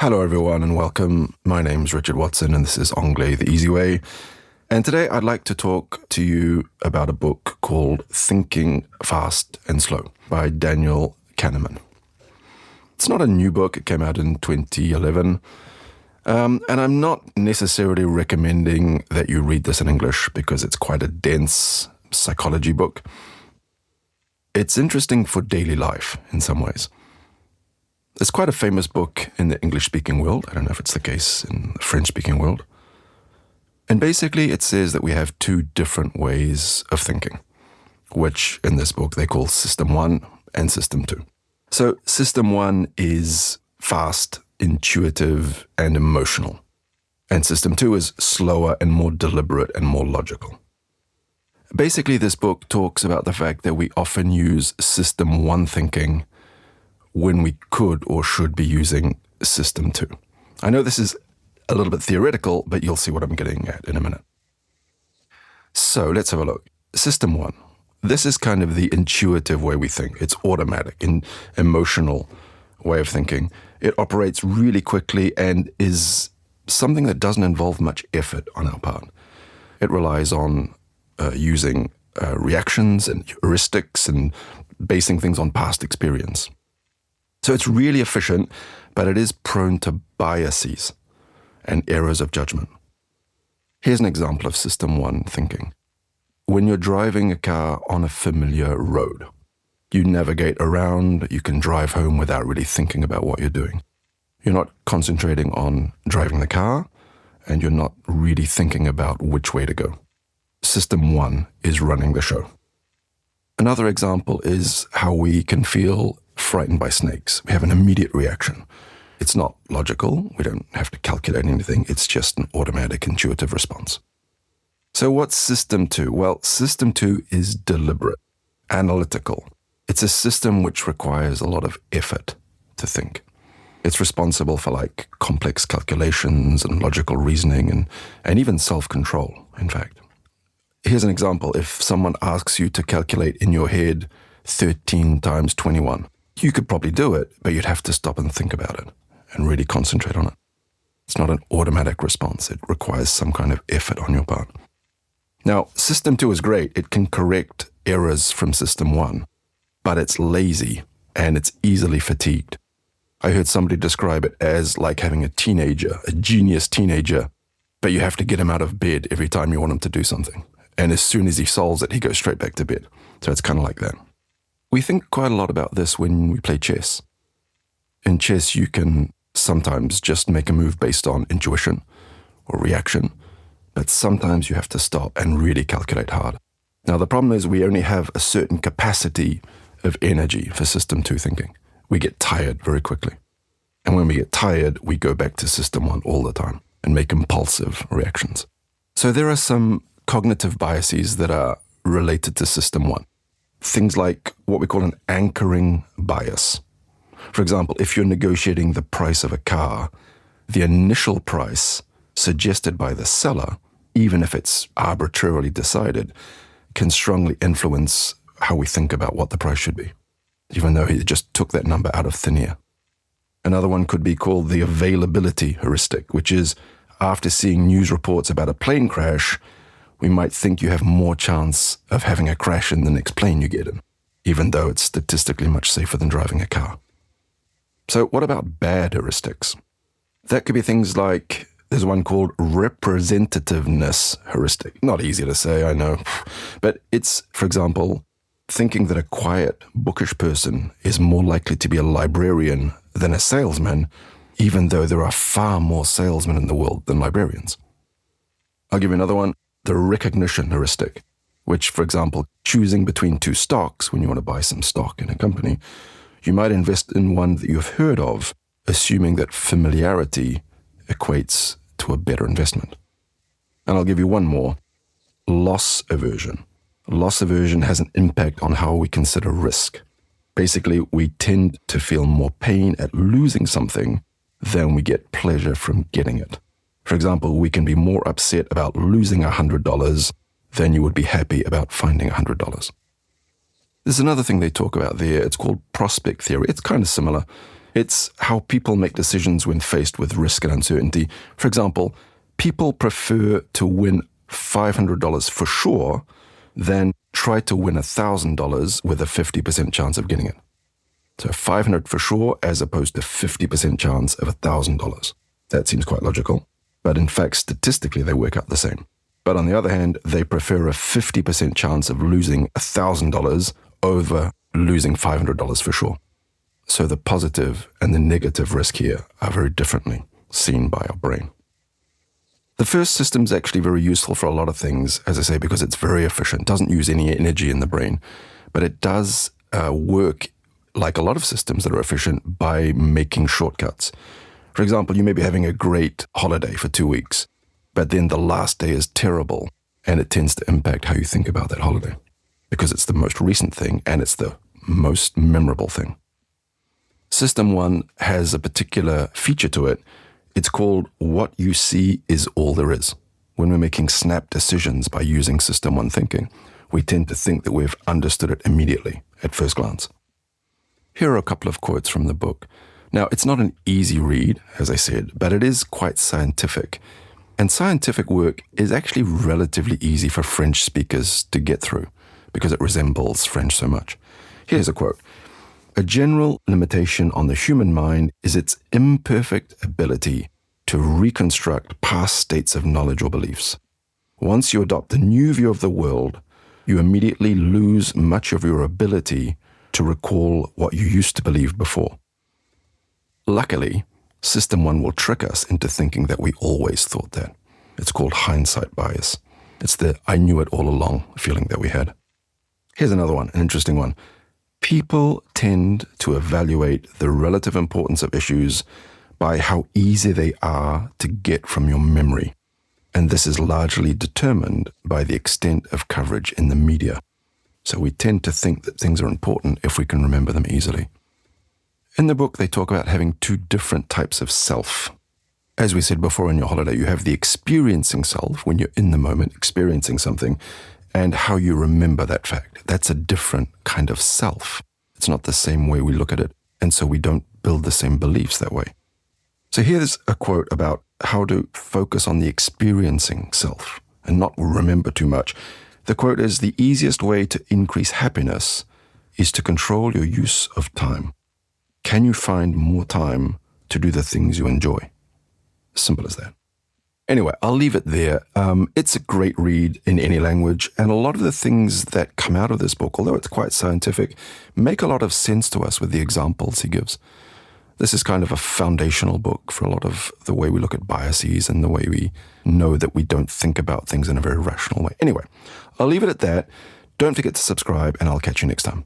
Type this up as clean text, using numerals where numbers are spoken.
Hello everyone and welcome. My name's Richard Watson and this is Anglais the Easy Way. And today I'd like to talk to you about a book called Thinking Fast and Slow by Daniel Kahneman. It's not a new book, it came out in 2011. And I'm not necessarily recommending that you read this in English because it's quite a dense psychology book. It's interesting for daily life in some ways. It's quite a famous book in the English-speaking world. I don't know if it's the case in the French-speaking world. And basically it says that we have two different ways of thinking, which in this book they call System 1 and System 2. So System 1 is fast, intuitive, and emotional. And System 2 is slower and more deliberate and more logical. Basically, this book talks about the fact that we often use System 1 thinking when we could or should be using System 2. I know this is a little bit theoretical, but you'll see what I'm getting at in a minute. So let's have a look. System 1. This is kind of the intuitive way we think. It's automatic and emotional way of thinking. It operates really quickly and is something that doesn't involve much effort on our part. It relies on using reactions and heuristics and basing things on past experience. So it's really efficient, but it is prone to biases and errors of judgment. Here's an example of System 1 thinking. When you're driving a car on a familiar road, you navigate around, you can drive home without really thinking about what you're doing. You're not concentrating on driving the car, and you're not really thinking about which way to go. System 1 is running the show. Another example is how we can feel frightened by snakes. We have an immediate reaction. It's not logical. We don't have to calculate anything. It's just an automatic, intuitive response. So what's System 2? Well, System 2 is deliberate, analytical. It's a system which requires a lot of effort to think. It's responsible for complex calculations and logical reasoning and even self-control, in fact. Here's an example. If someone asks you to calculate in your head 13 times 21, you could probably do it, but you'd have to stop and think about it and really concentrate on it. It's not an automatic response. It requires some kind of effort on your part. Now, System 2 is great. It can correct errors from System 1, but it's lazy and it's easily fatigued. I heard somebody describe it as like having a teenager, a genius teenager, but you have to get him out of bed every time you want him to do something. And as soon as he solves it, he goes straight back to bed. So it's kind of like that. We think quite a lot about this when we play chess. In chess, you can sometimes just make a move based on intuition or reaction, but sometimes you have to stop and really calculate hard. Now, the problem is we only have a certain capacity of energy for System 2 thinking. We get tired very quickly. And when we get tired, we go back to System 1 all the time and make impulsive reactions. So there are some cognitive biases that are related to System 1. Things like what we call an anchoring bias. For example, if you're negotiating the price of a car, the initial price suggested by the seller, even if it's arbitrarily decided, can strongly influence how we think about what the price should be, even though he just took that number out of thin air. Another one could be called the availability heuristic, which is after seeing news reports about a plane crash, we might think you have more chance of having a crash in the next plane you get in, even though it's statistically much safer than driving a car. So what about bad heuristics? That could be things like, there's one called representativeness heuristic. Not easy to say, I know. But it's, for example, thinking that a quiet, bookish person is more likely to be a librarian than a salesman, even though there are far more salesmen in the world than librarians. I'll give you another one. The recognition heuristic, which, for example, choosing between two stocks when you want to buy some stock in a company, you might invest in one that you've heard of, assuming that familiarity equates to a better investment. And I'll give you one more. Loss aversion. Loss aversion has an impact on how we consider risk. Basically, we tend to feel more pain at losing something than we get pleasure from getting it. For example, we can be more upset about losing $100 than you would be happy about finding $100. There's another thing they talk about there. It's called prospect theory. It's kind of similar. It's how people make decisions when faced with risk and uncertainty. For example, people prefer to win $500 for sure than try to win $1,000 with a 50% chance of getting it. So 500 for sure as opposed to 50% chance of $1,000. That seems quite logical. But in fact, statistically, they work out the same. But on the other hand, they prefer a 50% chance of losing $1,000 over losing $500 for sure. So the positive and the negative risk here are very differently seen by our brain. The first system is actually very useful for a lot of things, as I say, because it's very efficient. It doesn't use any energy in the brain, but it does work like a lot of systems that are efficient by making shortcuts. For example, you may be having a great holiday for 2 weeks, but then the last day is terrible, and it tends to impact how you think about that holiday because it's the most recent thing and it's the most memorable thing. System 1 has a particular feature to it. It's called what you see is all there is. When we're making snap decisions by using System 1 thinking, we tend to think that we've understood it immediately at first glance. Here are a couple of quotes from the book. Now, it's not an easy read, as I said, but it is quite scientific. And scientific work is actually relatively easy for French speakers to get through because it resembles French so much. Here's a quote. A general limitation on the human mind is its imperfect ability to reconstruct past states of knowledge or beliefs. Once you adopt a new view of the world, you immediately lose much of your ability to recall what you used to believe before. Luckily, System 1 will trick us into thinking that we always thought that. It's called hindsight bias. It's the I knew it all along feeling that we had. Here's another one, an interesting one. People tend to evaluate the relative importance of issues by how easy they are to get from your memory. And this is largely determined by the extent of coverage in the media. So we tend to think that things are important if we can remember them easily. In the book, they talk about having two different types of self. As we said before in your holiday, you have the experiencing self when you're in the moment experiencing something and how you remember that fact. That's a different kind of self. It's not the same way we look at it, and so we don't build the same beliefs that way. So here's a quote about how to focus on the experiencing self and not remember too much. The quote is, the easiest way to increase happiness is to control your use of time. Can you find more time to do the things you enjoy? Simple as that. Anyway, I'll leave it there. It's a great read in any language, and a lot of the things that come out of this book, although it's quite scientific, make a lot of sense to us with the examples he gives. This is kind of a foundational book for a lot of the way we look at biases and the way we know that we don't think about things in a very rational way. Anyway, I'll leave it at that. Don't forget to subscribe, and I'll catch you next time.